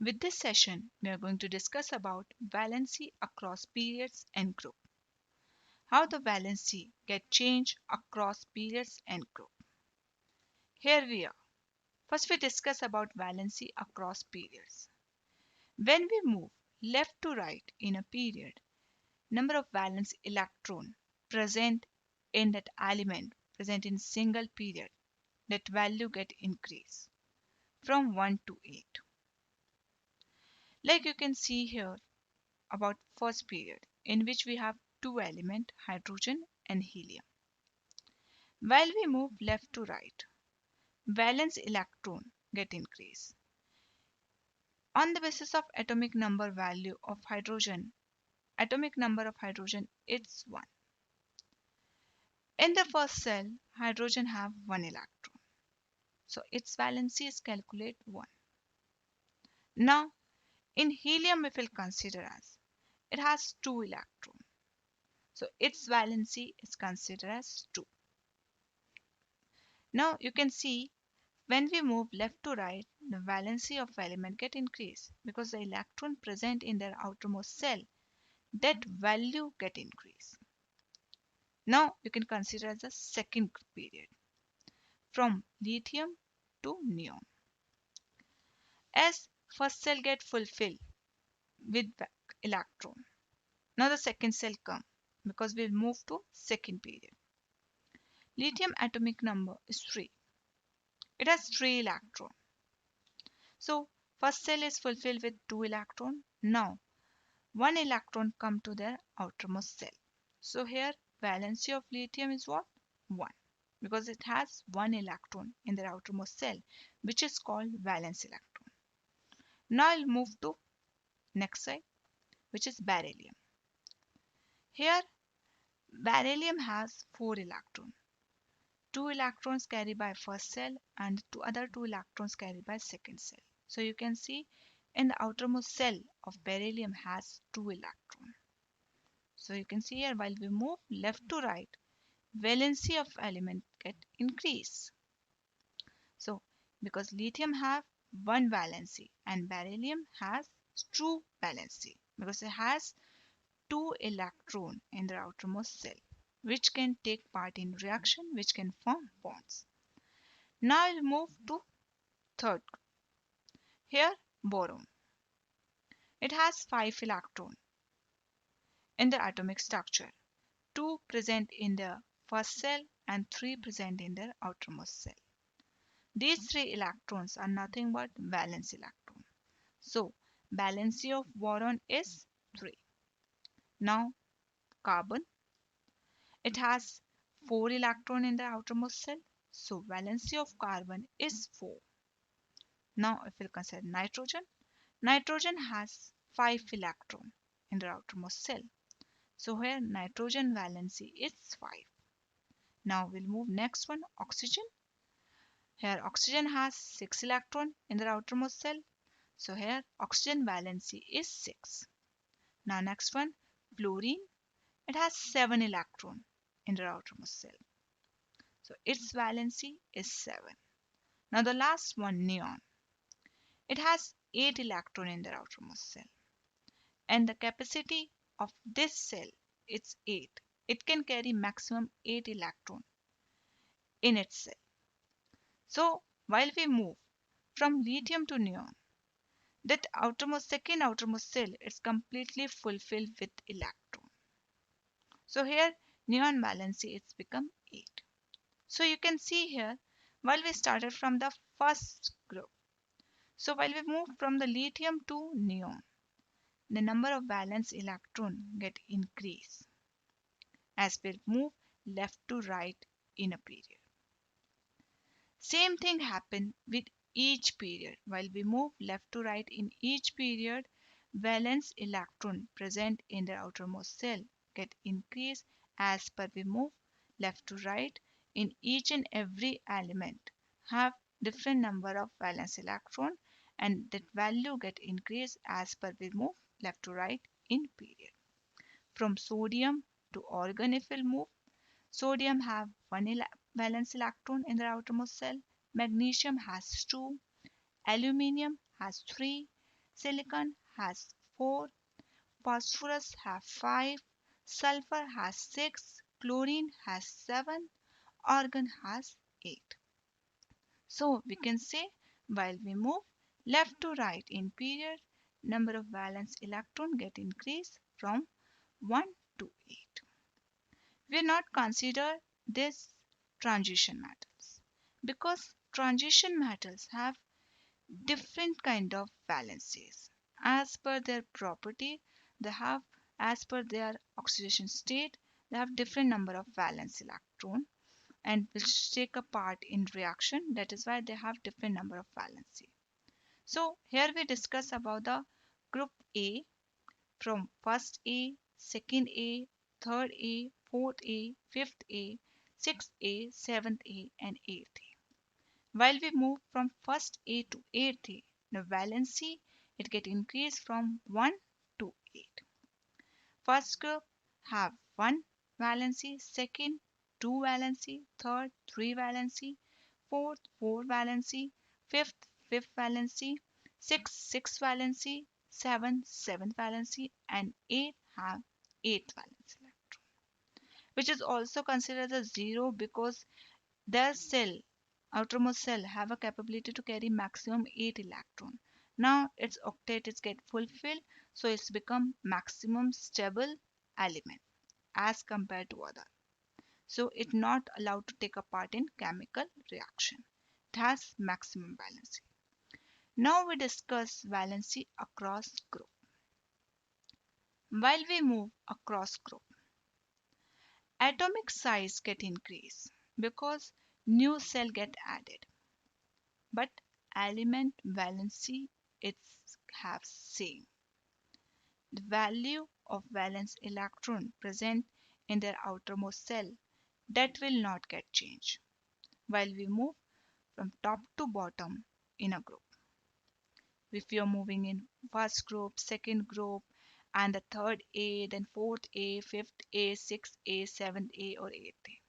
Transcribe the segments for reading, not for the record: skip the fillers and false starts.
With this session, we are going to discuss about valency across periods and group. How the valency get changed across periods and group. Here we are. First we discuss about valency across periods. When we move left to right in a period, number of valence electron present in that element present in single period, that value get increased from 1 to 8. Like you can see here about first period in which we have two elements, hydrogen and helium. While we move left to right, valence electron get increased. On the basis of atomic number value of hydrogen, atomic number of hydrogen is 1. In the first cell, hydrogen have 1 electron. So its valency is calculate 1. Now in helium we will consider as it has 2 electrons. So its valency is considered as 2. Now you can see when we move left to right, the valency of element get increased because the electron present in their outermost cell, that value get increased. Now you can consider as a second period from lithium to neon. As first cell get fulfilled with electron, now the second cell come because we move to second period. Lithium atomic number is 3. It has 3 electrons. So first cell is fulfilled with 2 electrons. Now 1 electron come to their outermost cell. So here valency of lithium is what? 1, because it has 1 electron in their outermost cell, which is called valence electron. Now I'll move to next side, which is beryllium. Here beryllium has 4 electrons. 2 electrons carried by first cell and other 2 electrons carried by second cell. So you can see in the outermost cell of beryllium has 2 electrons. So you can see here while we move left to right, valency of element get increased. So because lithium have 1 valency and beryllium has 2 valency because it has 2 electron in the outermost cell, which can take part in reaction, which can form bonds. Now I'll move to third. Here boron. It has 5 electrons in the atomic structure, 2 present in the first cell and 3 present in their outermost cell. These 3 electrons are nothing but valence electrons. So valency of boron is 3. Now carbon. It has 4 electrons in the outermost cell. So valency of carbon is 4. Now if we consider nitrogen. Nitrogen has 5 electrons in the outermost cell. So here nitrogen valency is 5. Now we'll move next one, oxygen. Here oxygen has 6 electrons in the outermost cell. So here oxygen valency is 6. Now next one, fluorine. It has 7 electrons in the outermost cell. So its valency is 7. Now the last one, neon. It has 8 electrons in the outermost cell. And the capacity of this cell is 8. It can carry maximum 8 electrons in its cell. So while we move from lithium to neon, that second outermost cell is completely fulfilled with electron. So here neon valency it's become 8. So you can see here while we started from the first group. So while we move from the lithium to neon, the number of valence electron get increased as we move left to right in a period. Same thing happen with each period. While we move left to right in each period, valence electron present in the outermost cell get increased as per we move left to right in each and every element have different number of valence electron, and that value get increased as per we move left to right in period. From sodium to argon if we'll move, sodium have 1 valence electron in the outermost cell, magnesium has 2, aluminium has 3, silicon has 4, phosphorus has 5, sulfur has 6, chlorine has 7, argon has 8. So we can say while we move left to right in period, number of valence electron get increased from 1 to 8. We are not consider this transition metals because transition metals have different kind of valencies. As per their property, they have as per their oxidation state, they have different number of valence electron and which take a part in reaction. That is why they have different number of valency. So here we discuss about the group A from first A, second A, third A, fourth A, fifth A, sixth A, seventh A, and eighth A. While we move from first A to eighth A, the valency it get increased from 1 to 8. First group have 1 valency, second 2 valency, third 3 valency, fourth 4 valency, fifth 5th valency, sixth 6 valency, 7 7th valency, and 8 have 8th valency electron, which is also considered as 0 because their cell, outermost cell, have a capability to carry maximum 8 electron. Now its octet is get fulfilled, so it's become maximum stable element as compared to other. So it's not allowed to take a part in chemical reaction. It has maximum valency. Now we discuss valency across group. While we move across group, atomic size get increased because new cell get added, but element valency it's have same. The value of valence electron present in their outermost cell that will not get changed while we move from top to bottom in a group. If you are moving in first group, second group, and the third A, then fourth A, fifth A, sixth A, seventh A, or eighth A.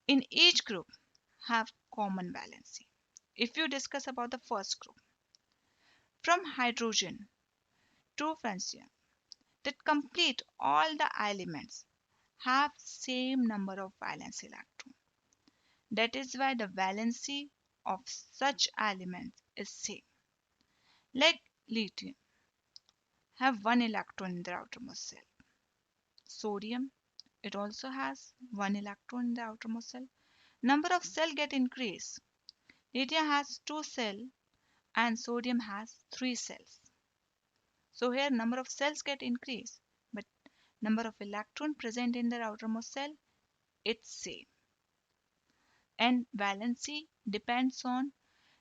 In each group have common valency. If you discuss about the first group, from hydrogen to francium, that complete all the elements have same number of valence electron. That is why the valency of such elements is same. Like lithium have 1 electron in the outermost cell. Sodium, it also has 1 electron in the outermost cell. Number of cell get increased. Lithium has 2 cells and sodium has 3 cells. So here number of cells get increased, but number of electron present in their outermost cell, it's same. And valency depends on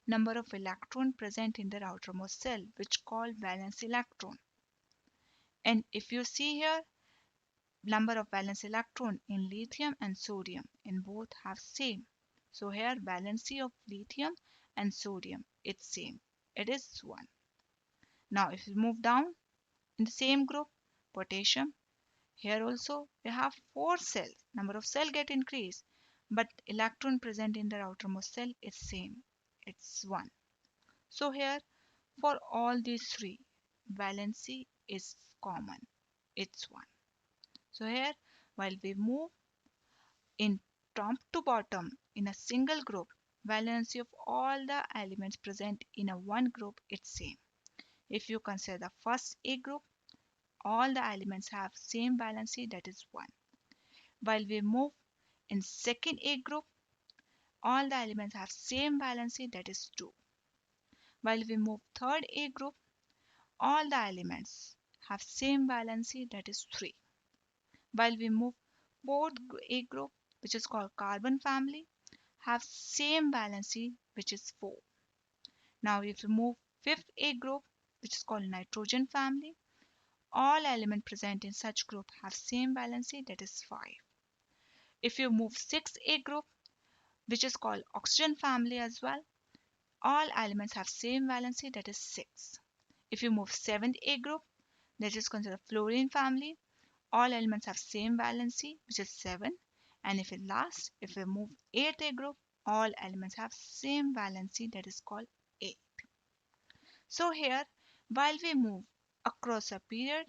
number of electron present in their outermost cell, which called valence electron. And if you see here, number of valence electron in lithium and sodium in both have same. So here valency of lithium and sodium it's same. It is 1. Now if we move down in the same group, potassium, here also we have 4 cells. Number of cell get increased, but electron present in the outermost cell is same. It's 1. So here for all these 3, valency is common. It's 1. So here while we move in top to bottom in a single group, valency of all the elements present in a one group is same. If you consider the first A group, all the elements have same valency, that is 1. While we move in second A group, all the elements have same valency, that is 2. While we move third A group, all the elements have same valency, that is 3. While we move fourth A group, which is called carbon family, have same valency, which is 4. Now if we move fifth A group, which is called nitrogen family, all elements present in such group have same valency, that is 5. If you move sixth A group, which is called oxygen family as well, all elements have same valency, that is 6. If you move seventh A group, that is considered fluorine family, all elements have same valency, which is 7. And if we move 8th A group, all elements have same valency, that is called 8. So here While we move across a period,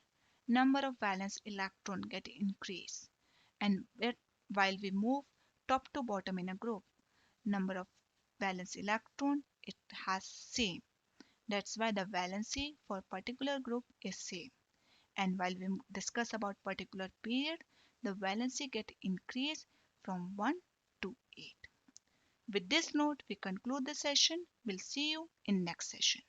number of valence electron get increase, and while we move top to bottom in a group, number of valence electron it has same. That's why the valency for particular group is same. And while we discuss about particular period, the valency get increased from 1 to 8. With this note, we conclude the session. We'll see you in next session.